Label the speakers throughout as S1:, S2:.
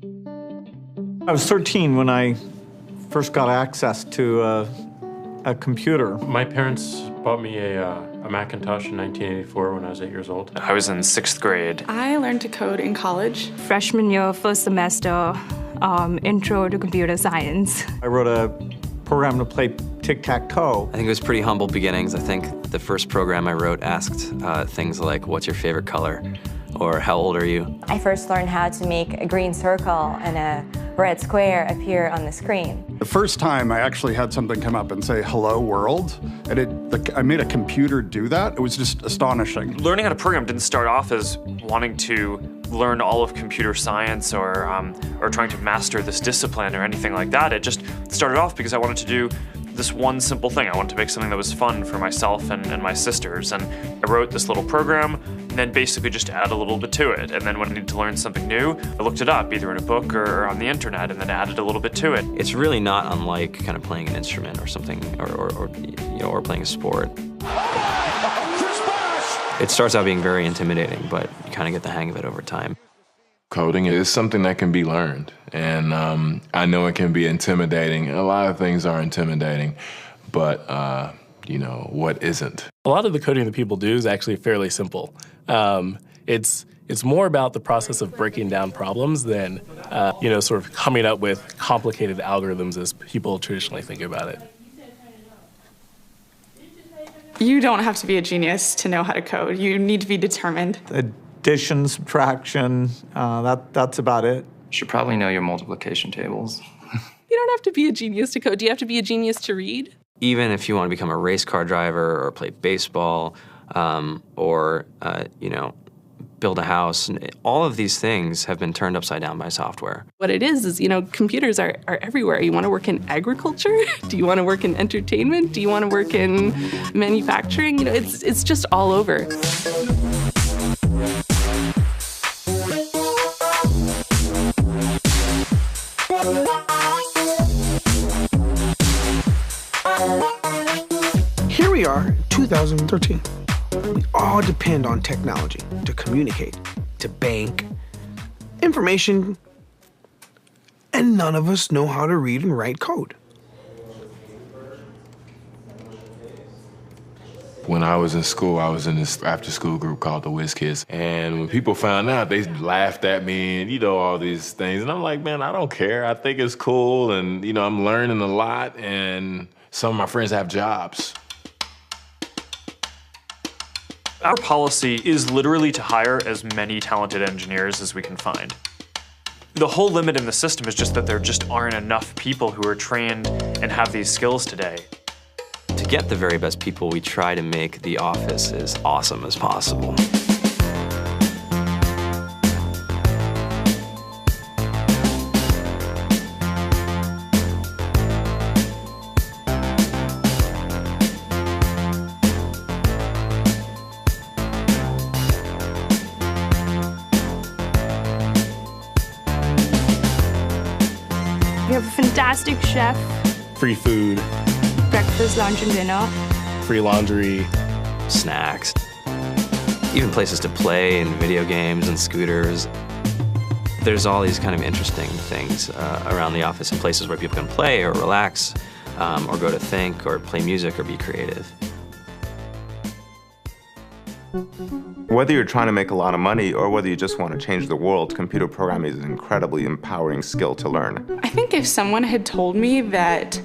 S1: I was 13 when I first got access to a computer.
S2: My parents bought me a Macintosh in 1984 when I was 8 years old.
S3: I was in 6th grade.
S4: I learned to code in college.
S5: Freshman year, first semester, intro to computer science.
S1: I wrote a program to play tic-tac-toe.
S6: I think it was pretty humble beginnings. I think the first program I wrote asked things like, what's your favorite color? Or how old are you?
S7: I first learned how to make a green circle and a red square appear on the screen.
S8: The first time I actually had something come up and say, hello world, and I made a computer do that. It was just astonishing.
S3: Learning how to program didn't start off as wanting to learn all of computer science or trying to master this discipline or anything like that. It just started off because I wanted to do this one simple thing. I wanted to make something that was fun for myself and my sisters. And I wrote this little program and then basically just add a little bit to it. And then when I needed to learn something new, I looked it up either in a book or on the internet and then added a little bit to it.
S6: It's really not unlike kind of playing an instrument or something, or playing a sport. It starts out being very intimidating, but you kind of get the hang of it over time.
S9: Coding is something that can be learned, and I know it can be intimidating. A lot of things are intimidating, but what isn't?
S10: A lot of the coding that people do is actually fairly simple. It's more about the process of breaking down problems than sort of coming up with complicated algorithms as people traditionally think about it.
S4: You don't have to be a genius to know how to code. You need to be determined.
S1: Addition, subtraction, that's about it.
S3: You should probably know your multiplication tables.
S11: You don't have to be a genius to code. Do you have to be a genius to read?
S6: Even if you want to become a race car driver or play baseball or build a house, all of these things have been turned upside down by software.
S11: What it is, computers are everywhere. You want to work in agriculture? Do you want to work in entertainment? Do you want to work in manufacturing? It's just all over.
S12: Here we are, 2013. We all depend on technology to communicate, to bank, information, and none of us know how to read and write code.
S9: When I was in school, I was in this after-school group called the Whiz Kids. And when people found out, they laughed at me and, all these things. And I'm like, man, I don't care. I think it's cool. And, I'm learning a lot. And some of my friends have jobs.
S3: Our policy is literally to hire as many talented engineers as we can find. The whole limit in the system is just that there just aren't enough people who are trained and have these skills today.
S6: To get the very best people, we try to make the office as awesome as possible.
S5: We have a fantastic chef.
S10: Free food.
S5: Breakfast, lunch, and dinner.
S10: Free laundry.
S6: Snacks. Even places to play and video games and scooters. There's all these kind of interesting things around the office and places where people can play or relax or go to think or play music or be creative.
S13: Whether you're trying to make a lot of money or whether you just want to change the world, computer programming is an incredibly empowering skill to learn.
S4: I think if someone had told me that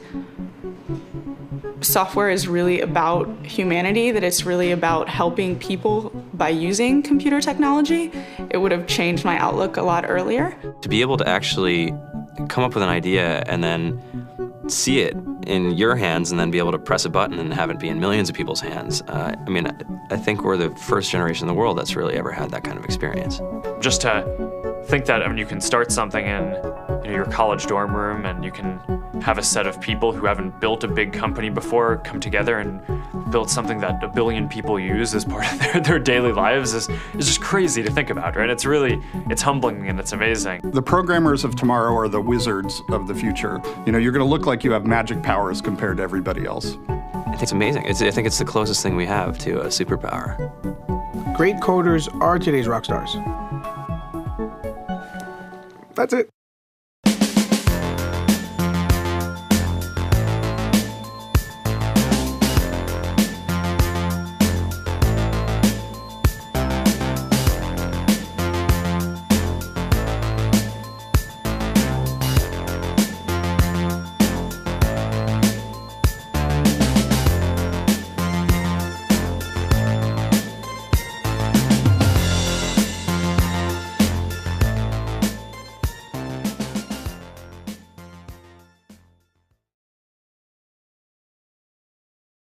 S4: software is really about humanity, that it's really about helping people by using computer technology, it would have changed my outlook a lot earlier.
S6: To be able to actually come up with an idea and then see it in your hands and then be able to press a button and have it be in millions of people's hands. I think we're the first generation in the world that's really ever had that kind of experience.
S3: Just to think that you can start something in your college dorm room and you can have a set of people who haven't built a big company before come together and build something that 1 billion people use as part of their daily lives is just crazy to think about, right? It's humbling and it's amazing.
S8: The programmers of tomorrow are the wizards of the future. You're going to look like you have magic powers compared to everybody else.
S6: I think it's amazing. I think it's the closest thing we have to a superpower.
S12: Great coders are today's rock stars. That's it.